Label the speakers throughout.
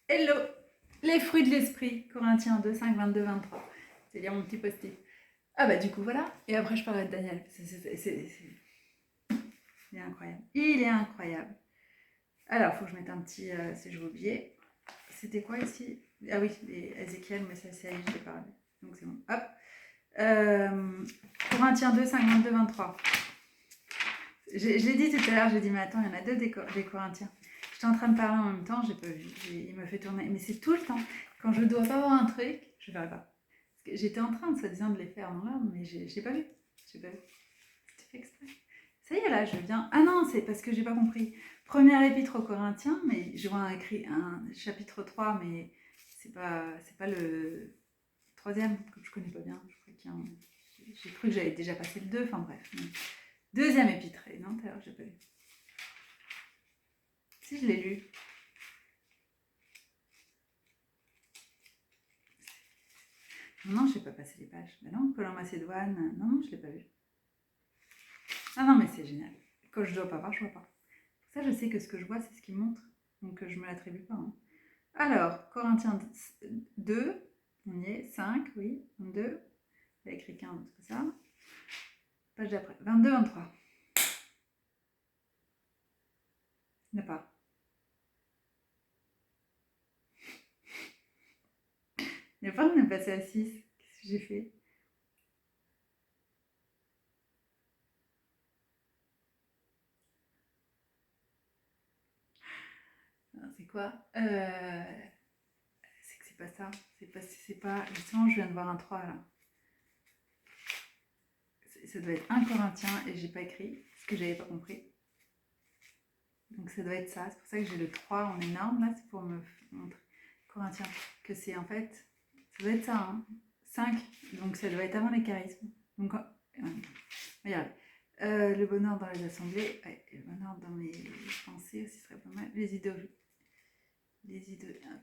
Speaker 1: Hello! Les fruits de l'esprit, Corinthiens 2, 5, 22, 23. C'est lire mon petit post-it. Ah bah du coup voilà. Et après je parlerai de Daniel. Il est incroyable. Il est incroyable. Alors, faut que je mette un petit... si je vais oublier. C'était quoi ici? Ah oui, les Ézéchiel, mais ça c'est Ali, je l'ai parlé. Donc c'est bon. Hop. Corinthiens 2, 5, 22, 23. Je l'ai dit tout à l'heure, j'ai dit mais attends, il y en a deux des Corinthiens. J'étais en train de parler en même temps, j'ai pas vu. Il me fait tourner. Mais c'est tout le temps. Quand je dois pas voir un truc, je verrai pas. Parce que j'étais en train, soi-disant, de les faire dans l'ordre, mais j'ai pas vu. J'ai pas vu. C'était fait exprès. Ça y est, là, je viens. Ah non, c'est parce que j'ai pas compris. Première épître aux Corinthiens, mais je vois écrit un chapitre 3, mais c'est pas le troisième, que je connais pas bien. J'ai cru que j'avais déjà passé le 2, enfin bref. Deuxième épître, et non, j'ai pas lu. Si, je l'ai lu. Non, je n'ai pas passé les pages. Ben non, Paul en Macédoine. Non, je ne l'ai pas vu. Ah non, mais c'est génial. Quand je ne dois pas voir, je ne vois pas. Ça, je sais que ce que je vois, c'est ce qu'il montre. Donc, je ne me l'attribue pas. Hein. Alors, Corinthiens 2, on y est. 5, oui. 22. Il y a écrit 15, c'est ça. Page d'après. 22, 23. Il n'y en a pas. Il n'y a pas, on est passé à 6. Qu'est-ce que j'ai fait? C'est quoi C'est que c'est pas ça. C'est pas. Justement, je viens de voir un 3 là. Ça doit être un Corinthien et j'ai pas écrit ce que j'avais pas compris. Donc ça doit être ça. C'est pour ça que j'ai le 3 en énorme là. C'est pour me montrer Corinthien que c'est en fait. Ça doit être ça. Hein. 5. Donc ça doit être avant les charismes. Donc regardez. Le bonheur dans les assemblées. Ouais, le bonheur dans les pensées aussi serait pas mal. Les idoles.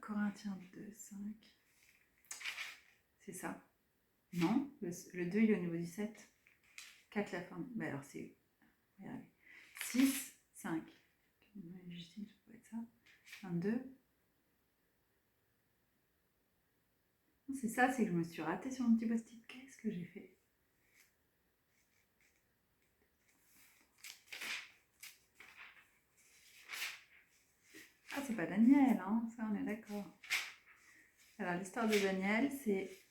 Speaker 1: Corinthiens 2, 5. C'est ça. Non, le 2 il est au niveau du 7. 4 la fin. Bah alors c'est. Regardez. 6, 5. Justine, ça peut être ça. 22. C'est ça, c'est que je me suis ratée sur mon petit post-it. Qu'est-ce que j'ai fait? Ah, c'est pas Daniel, hein, ça on est d'accord. Alors, l'histoire de Daniel, c'est.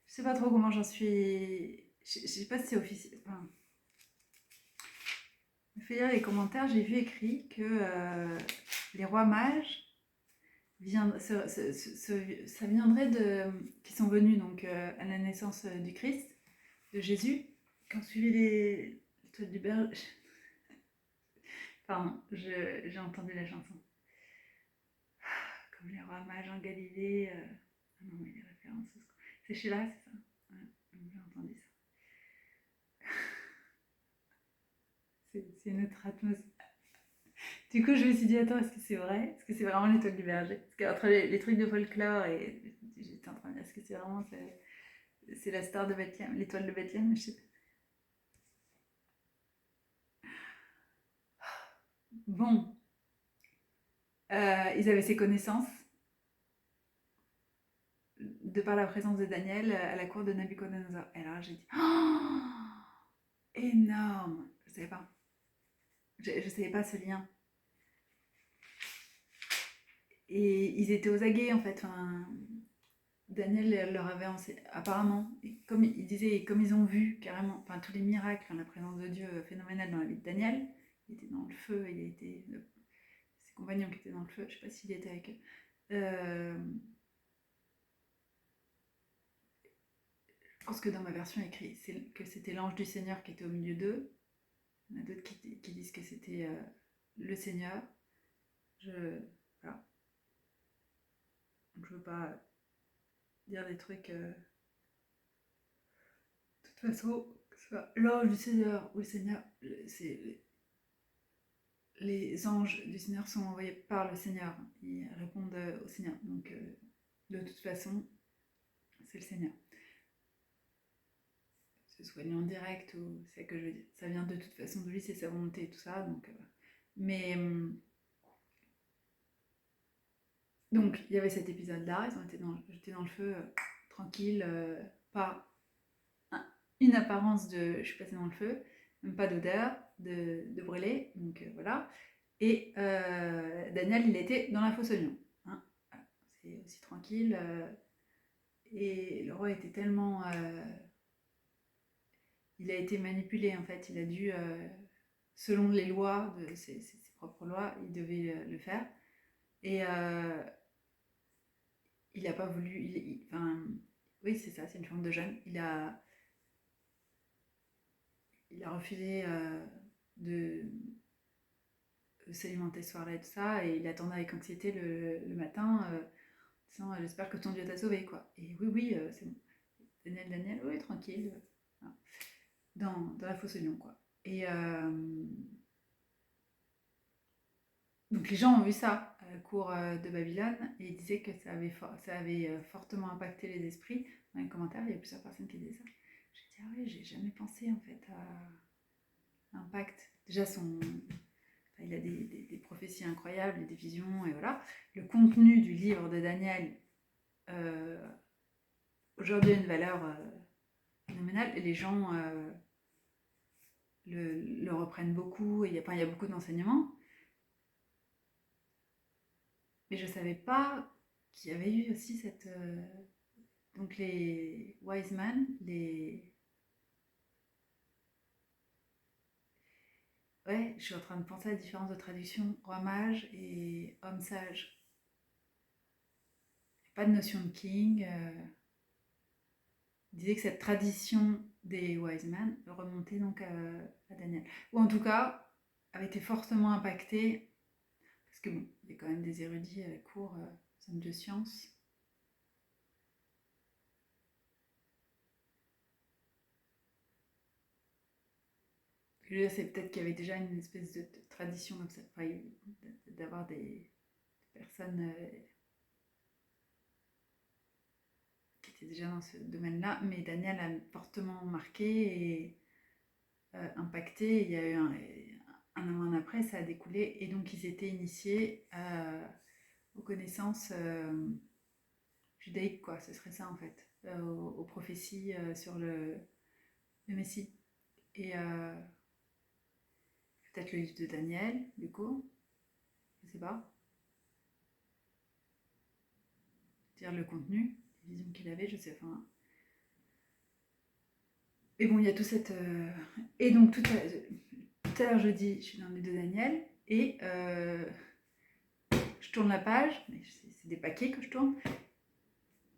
Speaker 1: Je sais pas trop comment j'en suis. Je sais pas si c'est officiel. Enfin, je fais lire les commentaires, j'ai vu écrit que les rois mages ça viendrait de. Qui sont venus donc à la naissance du Christ, de Jésus, qui ont suivi les trucs du berger. Pardon, j'ai entendu la chanson. Comme les rois mages en Galilée. Ah non, mais les références. C'est Sheila, c'est ça? Ouais, j'ai entendu ça. C'est une autre atmosphère. Du coup, je me suis dit, attends, est-ce que c'est vrai? Est-ce que c'est vraiment l'étoile du berger? Parce qu'entre les trucs de folklore et. J'étais en train de dire, est-ce que c'est vraiment. C'est la star de Bethléem, l'étoile de Bethléem? Je sais pas. Bon, ils avaient ces connaissances de par la présence de Daniel à la cour de Nabucodonosor. Et là, j'ai dit, oh, énorme! Je savais pas. Je savais pas ce lien. Et ils étaient aux aguets en fait. Enfin, Daniel leur avait apparemment, comme il disait, comme ils ont vu carrément, enfin tous les miracles, la présence de Dieu phénoménale dans la vie de Daniel, il était dans le feu, il était ses compagnons qui étaient dans le feu, je sais pas s'il était avec eux. Je pense que dans ma version écrite, c'est que c'était l'ange du Seigneur qui était au milieu d'eux. Il y en a d'autres qui disent que c'était le Seigneur. Voilà. Donc je veux pas dire des trucs. De toute façon, que ce soit l'ange du Seigneur ou le Seigneur, les anges du Seigneur sont envoyés par le Seigneur. Ils répondent au Seigneur. Donc, de toute façon, c'est le Seigneur. Que ce soit en direct ou c'est ce que je veux dire. Ça vient de toute façon de lui, c'est sa volonté et tout ça. Donc, mais Donc, il y avait cet épisode-là, j'étais dans le feu, tranquille, pas une apparence de je suis passée dans le feu, même pas d'odeur, de brûler, donc voilà. Et Daniel, il était dans la fosse oignon. Hein. Voilà. C'est aussi tranquille. Et le roi était tellement. Il a été manipulé en fait. Il a dû, selon les lois, ses propres lois, il devait le faire. Et il n'a pas voulu. Enfin, oui, c'est ça, c'est une forme de jeûne. Il a refusé de s'alimenter ce soir-là et tout ça, et il attendait avec anxiété le matin, disant j'espère que ton Dieu t'a sauvé, quoi. Et oui, oui, c'est bon. Daniel, oui, tranquille, voilà. Dans la fosse oignon, quoi. Et donc les gens ont vu ça à la cour de Babylone, et ils disaient que ça avait fortement impacté les esprits. Dans les commentaires, il y a plusieurs personnes qui disaient ça. J'ai dit, ah oui, j'ai jamais pensé en fait à l'impact. Déjà, il a des prophéties incroyables, des visions, et voilà. Le contenu du livre de Daniel, aujourd'hui, a une valeur phénoménale, et les gens le reprennent beaucoup, et il y a beaucoup d'enseignements. Mais je ne savais pas qu'il y avait eu aussi cette... donc les wise men, Ouais, je suis en train de penser à la différence de traduction roi mage et homme sage. Il n'y a pas de notion de king. Il disait que cette tradition des wise men remontait donc à Daniel. Ou en tout cas, avait été fortement impactée, parce que bon, il y a quand même des érudits à la cour, hommes de science. Je veux dire, c'est peut-être qu'il y avait déjà une espèce de tradition comme ça, enfin, d'avoir des personnes qui étaient déjà dans ce domaine-là, mais Daniel a fortement marqué et impacté. Il y a eu un avant un après, ça a découlé, et donc ils étaient initiés aux connaissances judaïques, quoi. Ce serait ça en fait, aux prophéties sur le Messie. Et peut-être le livre de Daniel, du coup, je sais pas, dire le contenu, les visions qu'il avait, je sais, enfin. Et bon, il y a tout cette. Et donc, tout à l'heure, je dis, je suis dans le livre de Daniel, et je tourne la page, mais c'est des paquets que je tourne,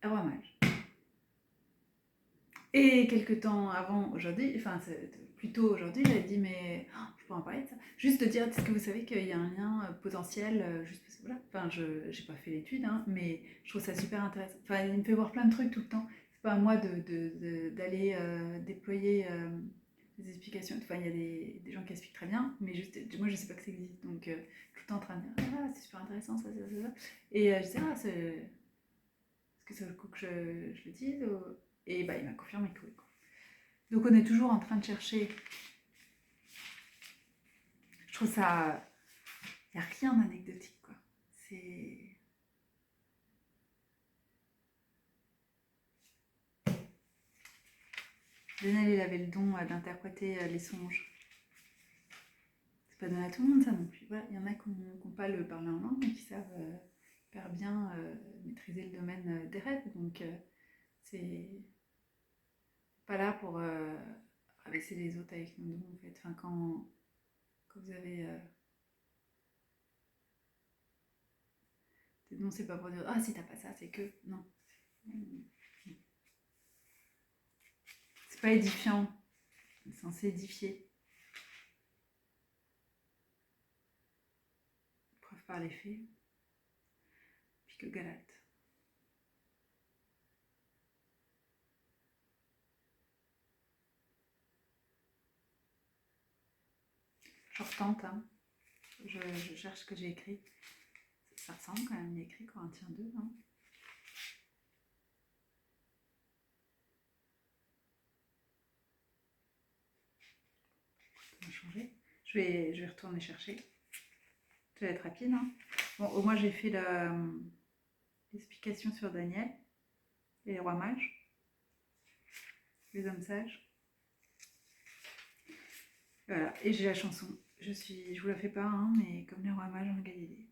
Speaker 1: roi mage. Et quelques temps avant, aujourd'hui, enfin, plutôt aujourd'hui, j'avais dit, mais je peux en parler de ça. Juste de dire, est-ce que vous savez qu'il y a un lien potentiel, juste parce que voilà, enfin, je n'ai pas fait l'étude, hein, mais je trouve ça super intéressant. Enfin, il me fait voir plein de trucs tout le temps. C'est pas à moi d'aller déployer des explications. Enfin, il y a des gens qui expliquent très bien, mais juste, moi, je sais pas que ça existe. Donc, tout le temps en train de dire, ah, c'est super intéressant, ça. Et je disais, ah, est-ce que ça vaut le coup que je le dise Et bah, il m'a confirmé que oui, quoi. Donc on est toujours en train de chercher. Je trouve ça... Il n'y a rien d'anecdotique, quoi. C'est... Daniel, il avait le don d'interpréter les songes. C'est pas donné à tout le monde, ça non plus. Voilà, il y en a qui n'ont pas le parler en langue, mais qui savent hyper bien maîtriser le domaine des rêves. Donc c'est pas là pour rabaisser les autres avec nos dons, en fait. Enfin, quand vous avez... des dons, c'est pas pour dire, ah, si t'as pas ça, c'est que... Non. C'est pas édifiant. C'est censé édifier. Preuve par les faits. Puis que Galate. Je retente, hein. Je cherche ce que j'ai écrit. Ça ressemble quand même, il y a écrit Corinthiens 2, hein. Ça va changer. Je vais retourner chercher. Ça va être rapide, hein. Bon, au moins j'ai fait Explication sur Daniel et les rois mages, les hommes sages. Voilà, et j'ai la chanson. Je vous la fais pas, hein, mais comme les rois mages en Galilée.